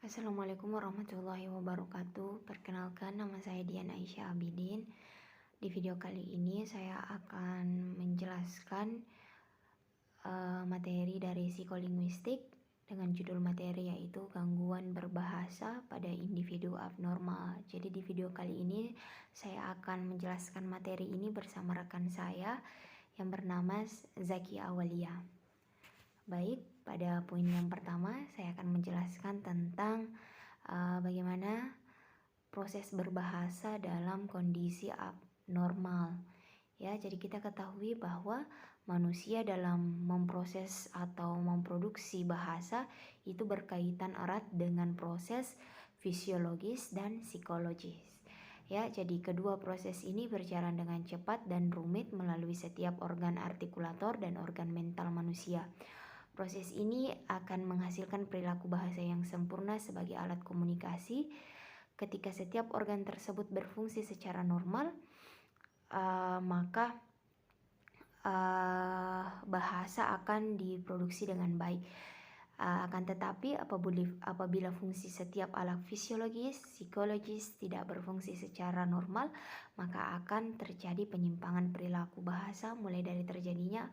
Assalamualaikum warahmatullahi wabarakatuh. Perkenalkan, nama saya Dian Aisyah Abidin. Di video kali ini saya akan menjelaskan materi dari psikolinguistik dengan judul materi yaitu gangguan berbahasa pada individu abnormal. Jadi di video kali ini saya akan menjelaskan materi ini bersama rekan saya yang bernama Zaki Awalia. Baik, pada poin yang pertama saya akan menjelaskan tentang bagaimana proses berbahasa dalam kondisi abnormal. Ya, jadi kita ketahui bahwa manusia dalam memproses atau memproduksi bahasa itu berkaitan erat dengan proses fisiologis dan psikologis. Ya, jadi kedua proses ini berjalan dengan cepat dan rumit melalui setiap organ artikulator dan organ mental manusia. Proses ini akan menghasilkan perilaku bahasa yang sempurna sebagai alat komunikasi. Ketika setiap organ tersebut berfungsi secara normal, maka bahasa akan diproduksi dengan baik. Akan tetapi apabila fungsi setiap alat fisiologis, psikologis tidak berfungsi secara normal, maka akan terjadi penyimpangan perilaku bahasa mulai dari terjadinya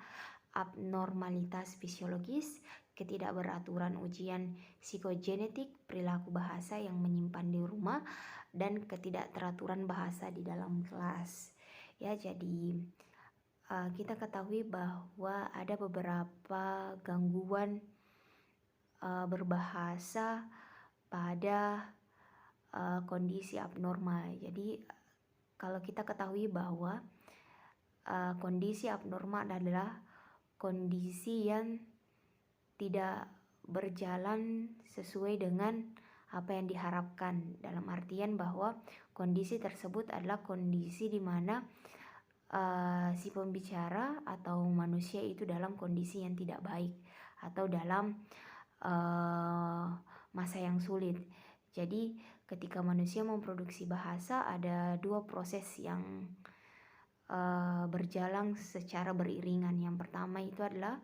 abnormalitas fisiologis, ketidakberaturan ujian psikogenetik, perilaku bahasa yang menyimpan di rumah, dan ketidakteraturan bahasa di dalam kelas. Ya, jadi kita ketahui bahwa ada beberapa gangguan berbahasa pada kondisi abnormal. Jadi kalau kita ketahui bahwa kondisi abnormal adalah kondisi yang tidak berjalan sesuai dengan apa yang diharapkan, dalam artian bahwa kondisi tersebut adalah kondisi di mana si pembicara atau manusia itu dalam kondisi yang tidak baik atau dalam masa yang sulit. Jadi ketika manusia memproduksi bahasa ada dua proses yang berjalan secara beriringan. Yang pertama itu adalah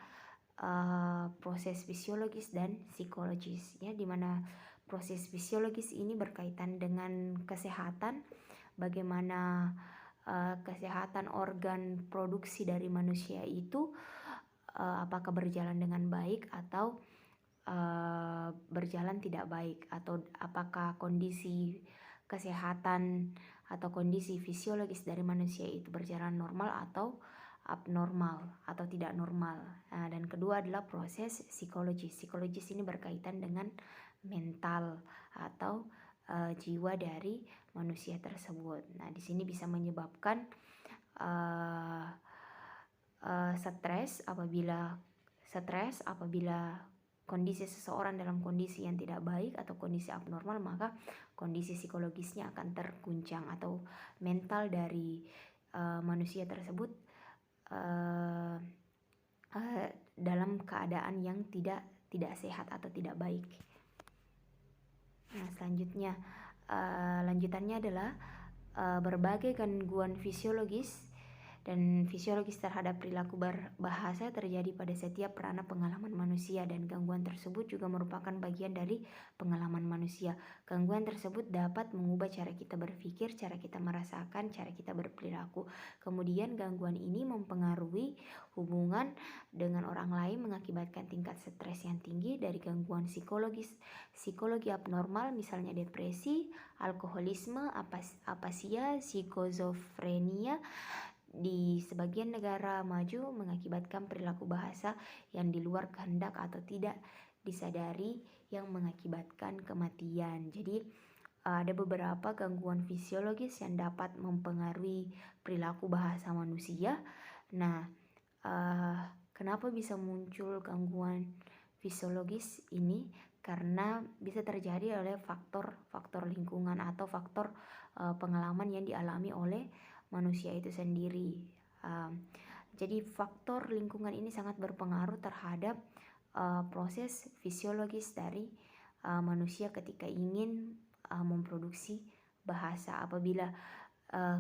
proses fisiologis dan psikologis, ya, dimana proses fisiologis ini berkaitan dengan kesehatan, bagaimana kesehatan organ produksi dari manusia itu apakah berjalan dengan baik atau berjalan tidak baik, atau apakah kondisi kesehatan atau kondisi fisiologis dari manusia itu berjalan normal atau abnormal atau tidak normal. Nah, dan kedua adalah proses psikologis. Psikologis ini berkaitan dengan mental atau jiwa dari manusia tersebut. Nah, di sini bisa menyebabkan stres apabila kondisi seseorang dalam kondisi yang tidak baik atau kondisi abnormal, maka kondisi psikologisnya akan terguncang atau mental dari manusia tersebut dalam keadaan yang tidak sehat atau tidak baik. Nah, selanjutnya lanjutannya adalah berbagai gangguan fisiologis terhadap perilaku berbahasa terjadi pada setiap ranah pengalaman manusia, dan gangguan tersebut juga merupakan bagian dari pengalaman manusia. Gangguan tersebut dapat mengubah cara kita berpikir, cara kita merasakan, cara kita berperilaku. Kemudian gangguan ini mempengaruhi hubungan dengan orang lain, mengakibatkan tingkat stres yang tinggi. Dari gangguan psikologi abnormal misalnya depresi, alkoholisme, apasia, skizofrenia, di sebagian negara maju mengakibatkan perilaku bahasa yang di luar kehendak atau tidak disadari yang mengakibatkan kematian. Jadi ada beberapa gangguan fisiologis yang dapat mempengaruhi perilaku bahasa manusia. Nah, kenapa bisa muncul gangguan fisiologis ini? Karena bisa terjadi oleh faktor lingkungan atau faktor pengalaman yang dialami oleh manusia itu sendiri. Jadi faktor lingkungan ini sangat berpengaruh terhadap proses fisiologis dari manusia ketika ingin memproduksi bahasa. Apabila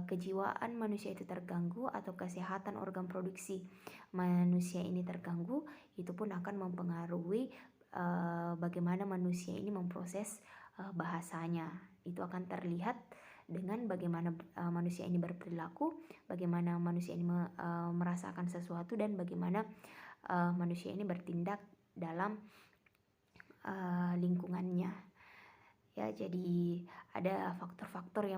kejiwaan manusia itu terganggu atau kesehatan organ produksi manusia ini terganggu, itu pun akan mempengaruhi bagaimana manusia ini memproses bahasanya. Itu akan terlihat dengan bagaimana manusia ini berperilaku, bagaimana manusia ini merasakan sesuatu, dan bagaimana manusia ini bertindak dalam lingkungannya. Ya, jadi ada faktor-faktor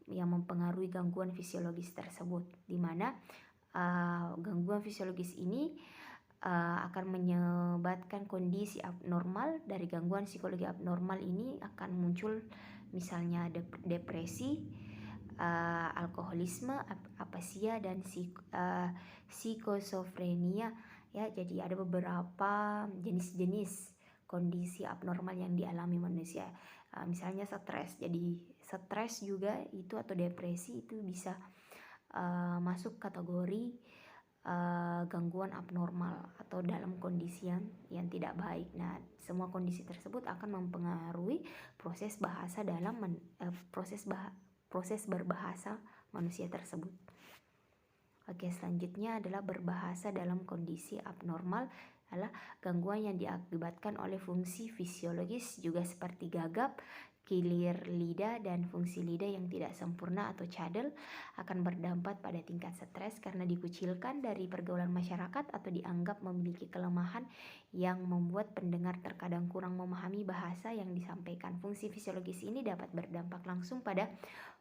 yang mempengaruhi gangguan fisiologis tersebut, di mana gangguan fisiologis ini akan menyebabkan kondisi abnormal. Dari gangguan psikologi abnormal ini akan muncul misalnya depresi, alkoholisme, apasia, dan psikosofrenia. Ya, jadi ada beberapa jenis-jenis kondisi abnormal yang dialami manusia. Misalnya stres. Jadi stres juga itu atau depresi itu bisa masuk kategori gangguan abnormal atau dalam kondisi yang tidak baik. Nah, semua kondisi tersebut akan mempengaruhi proses bahasa dalam proses berbahasa manusia tersebut. Oke, selanjutnya adalah berbahasa dalam kondisi abnormal adalah gangguan yang diakibatkan oleh fungsi fisiologis juga seperti gagap, kilir lidah, dan fungsi lidah yang tidak sempurna atau cadel, akan berdampak pada tingkat stres karena dikucilkan dari pergaulan masyarakat atau dianggap memiliki kelemahan yang membuat pendengar terkadang kurang memahami bahasa yang disampaikan. Fungsi fisiologis ini dapat berdampak langsung pada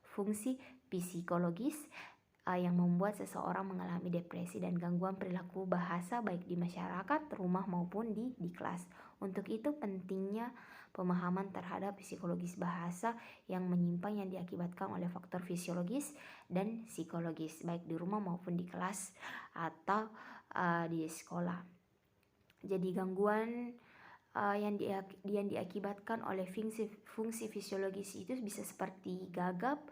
fungsi psikologis yang membuat seseorang mengalami depresi dan gangguan perilaku bahasa baik di masyarakat, rumah maupun di kelas. Untuk itu pentingnya pemahaman terhadap psikologis bahasa yang menyimpang yang diakibatkan oleh faktor fisiologis dan psikologis baik di rumah maupun di kelas atau di sekolah. Jadi gangguan yang diakibatkan oleh fungsi fisiologis itu bisa seperti gagap,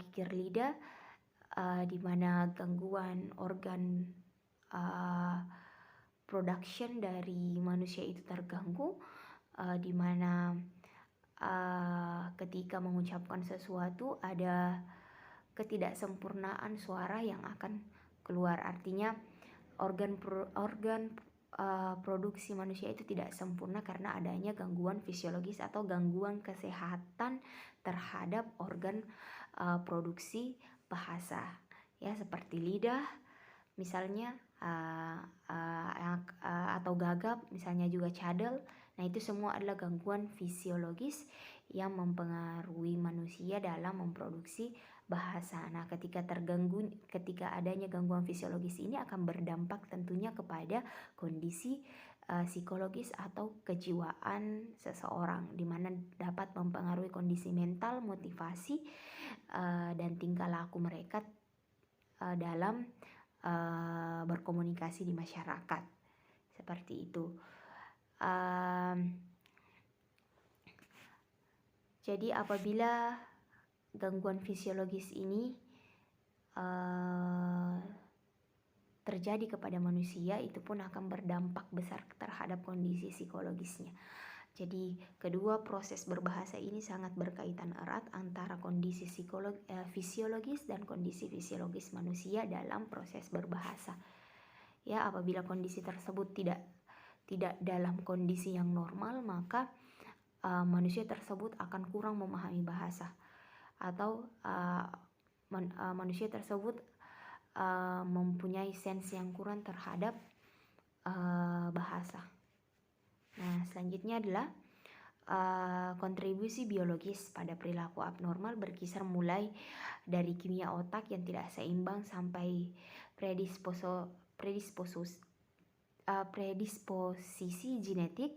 kikir lidah, di mana gangguan organ production dari manusia itu terganggu, di mana ketika mengucapkan sesuatu ada ketidaksempurnaan suara yang akan keluar. Artinya organ produksi manusia itu tidak sempurna karena adanya gangguan fisiologis atau gangguan kesehatan terhadap organ produksi bahasa, ya, seperti lidah misalnya, atau gagap misalnya, juga cadel. Nah, itu semua adalah gangguan fisiologis yang mempengaruhi manusia dalam memproduksi bahasa. Nah, ketika adanya gangguan fisiologis ini akan berdampak tentunya kepada kondisi psikologis atau kejiwaan seseorang, di mana dapat mempengaruhi kondisi mental, motivasi, dan tingkah laku mereka dalam berkomunikasi di masyarakat. Seperti itu. Jadi apabila gangguan fisiologis ini terjadi kepada manusia, itu pun akan berdampak besar terhadap kondisi psikologisnya. Jadi kedua proses berbahasa ini sangat berkaitan erat antara kondisi fisiologis dan kondisi fisiologis manusia dalam proses berbahasa. Ya, apabila kondisi tersebut tidak dalam kondisi yang normal, maka manusia tersebut akan kurang memahami bahasa, atau manusia tersebut mempunyai sense yang kurang terhadap bahasa. Nah, selanjutnya adalah kontribusi biologis pada perilaku abnormal berkisar mulai dari kimia otak yang tidak seimbang sampai predisposisi genetik.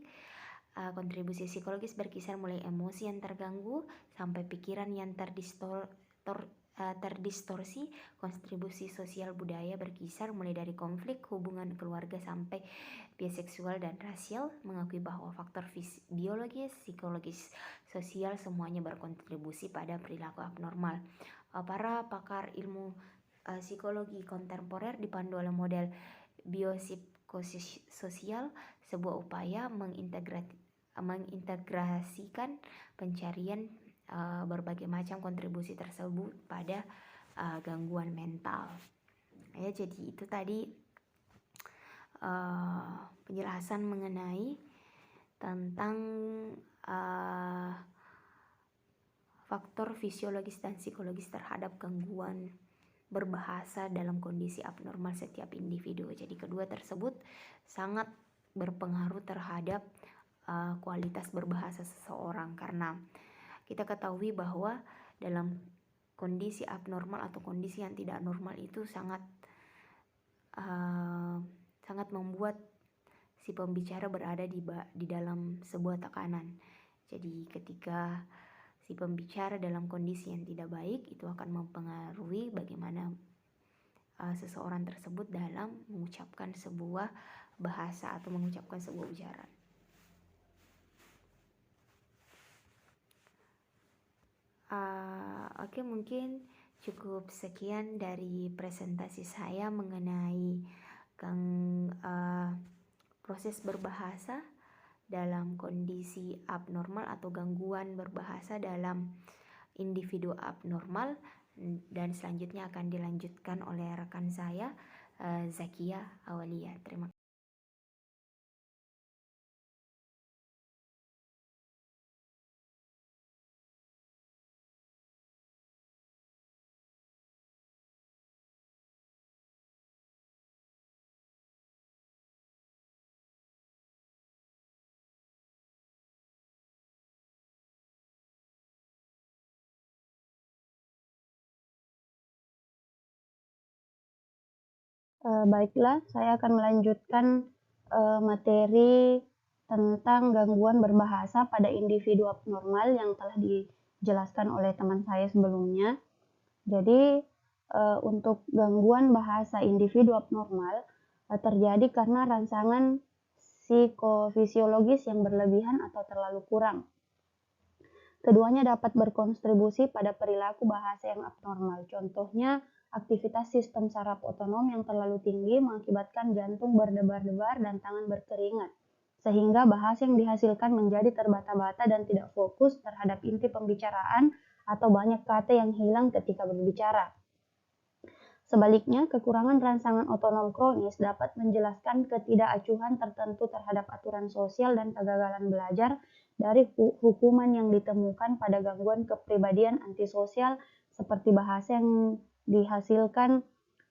Kontribusi psikologis berkisar mulai emosi yang terganggu sampai pikiran yang terdistorsi. Kontribusi sosial budaya berkisar mulai dari konflik hubungan keluarga sampai biseksual dan rasial. Mengakui bahwa faktor biologis, psikologis, sosial semuanya berkontribusi pada perilaku abnormal. Para pakar ilmu psikologi kontemporer dipandu oleh model biopsikososial, sebuah upaya mengintegrasikan pencarian berbagai macam kontribusi tersebut pada gangguan mental. Ya, jadi itu tadi penjelasan mengenai tentang faktor fisiologis dan psikologis terhadap gangguan berbahasa dalam kondisi abnormal setiap individu. Jadi kedua tersebut sangat berpengaruh terhadap kualitas berbahasa seseorang, karena kita ketahui bahwa dalam kondisi abnormal atau kondisi yang tidak normal itu sangat membuat si pembicara berada di dalam sebuah tekanan. Jadi ketika si pembicara dalam kondisi yang tidak baik, itu akan mempengaruhi bagaimana seseorang tersebut dalam mengucapkan sebuah bahasa atau mengucapkan sebuah ujaran. Oke, mungkin cukup sekian dari presentasi saya mengenai proses berbahasa dalam kondisi abnormal atau gangguan berbahasa dalam individu abnormal, dan selanjutnya akan dilanjutkan oleh rekan saya Zakia Awalia. Terima kasih. Baiklah, saya akan melanjutkan materi tentang gangguan berbahasa pada individu abnormal yang telah dijelaskan oleh teman saya sebelumnya. Jadi, untuk gangguan bahasa individu abnormal terjadi karena rangsangan psikofisiologis yang berlebihan atau terlalu kurang. Keduanya dapat berkontribusi pada perilaku bahasa yang abnormal. Contohnya, aktivitas sistem saraf otonom yang terlalu tinggi mengakibatkan jantung berdebar-debar dan tangan berkeringat, sehingga bahasa yang dihasilkan menjadi terbata-bata dan tidak fokus terhadap inti pembicaraan atau banyak kata yang hilang ketika berbicara. Sebaliknya, kekurangan rangsangan otonom kronis dapat menjelaskan ketidakacuhan tertentu terhadap aturan sosial dan kegagalan belajar dari hukuman yang ditemukan pada gangguan kepribadian antisosial seperti bahasa yang dihasilkan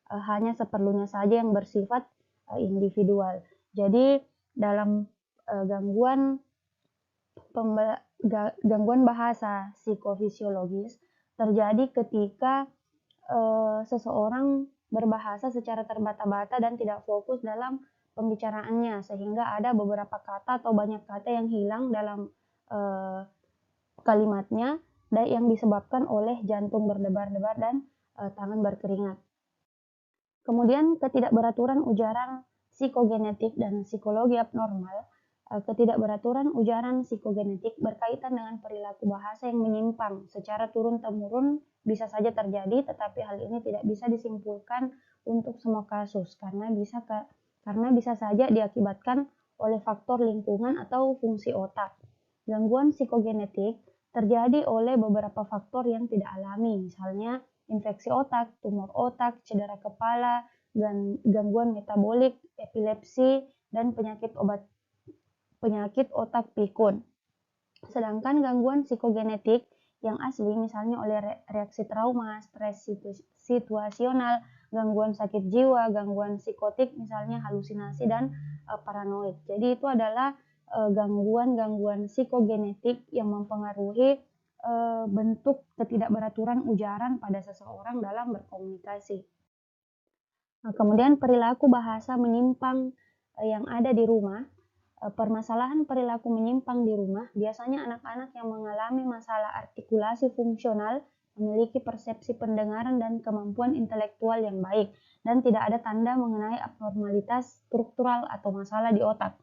hanya seperlunya saja yang bersifat individual. Jadi dalam gangguan bahasa psikofisiologis terjadi ketika seseorang berbahasa secara terbata-bata dan tidak fokus dalam pembicaraannya, sehingga ada beberapa kata atau banyak kata yang hilang dalam kalimatnya yang disebabkan oleh jantung berdebar-debar dan tangan berkeringat. Kemudian ketidakberaturan ujaran psikogenetik dan psikologi abnormal. Ketidakberaturan ujaran psikogenetik berkaitan dengan perilaku bahasa yang menyimpang secara turun-temurun bisa saja terjadi, tetapi hal ini tidak bisa disimpulkan untuk semua kasus karena bisa saja diakibatkan oleh faktor lingkungan atau fungsi otak. Gangguan psikogenetik terjadi oleh beberapa faktor yang tidak alami, misalnya infeksi otak, tumor otak, cedera kepala, gangguan metabolik, epilepsi, dan penyakit otak pikun. Sedangkan gangguan psikogenetik yang asli misalnya oleh reaksi trauma, stres situasional, gangguan sakit jiwa, gangguan psikotik misalnya halusinasi dan paranoid. Jadi itu adalah gangguan-gangguan psikogenetik yang mempengaruhi bentuk ketidakberaturan ujaran pada seseorang dalam berkomunikasi. Nah, kemudian perilaku bahasa menyimpang yang ada di rumah. Permasalahan perilaku menyimpang di rumah biasanya anak-anak yang mengalami masalah artikulasi fungsional, memiliki persepsi pendengaran dan kemampuan intelektual yang baik, dan tidak ada tanda mengenai abnormalitas struktural atau masalah di otak.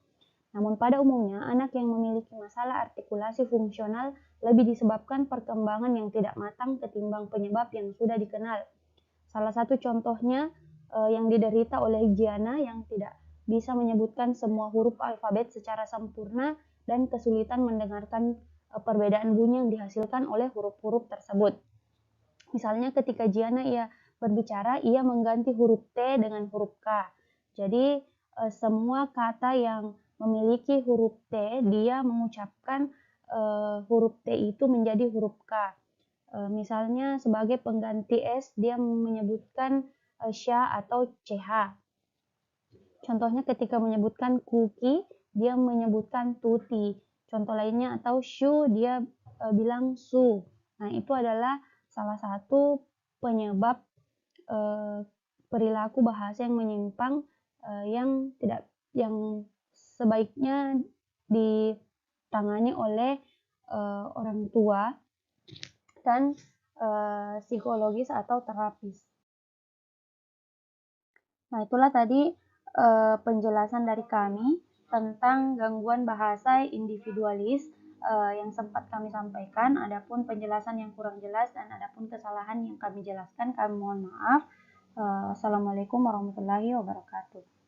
Namun pada umumnya, anak yang memiliki masalah artikulasi fungsional lebih disebabkan perkembangan yang tidak matang ketimbang penyebab yang sudah dikenal. Salah satu contohnya yang diderita oleh Gianna yang tidak bisa menyebutkan semua huruf alfabet secara sempurna dan kesulitan mendengarkan perbedaan bunyi yang dihasilkan oleh huruf-huruf tersebut. Misalnya ketika Gianna berbicara, mengganti huruf T dengan huruf K. Jadi semua kata yang memiliki huruf T, dia mengucapkan huruf T itu menjadi huruf K. Misalnya sebagai pengganti S, dia menyebutkan sya atau ch. Contohnya ketika menyebutkan cookie, dia menyebutkan tuti. Contoh lainnya atau shu, dia bilang su. Nah, itu adalah salah satu penyebab perilaku bahasa yang menyimpang yang sebaiknya ditangani oleh orang tua dan psikologis atau terapis. Nah, itulah tadi penjelasan dari kami tentang gangguan bahasa individualis yang sempat kami sampaikan. Adapun penjelasan yang kurang jelas dan adapun kesalahan yang kami jelaskan, kami mohon maaf. Assalamualaikum warahmatullahi wabarakatuh.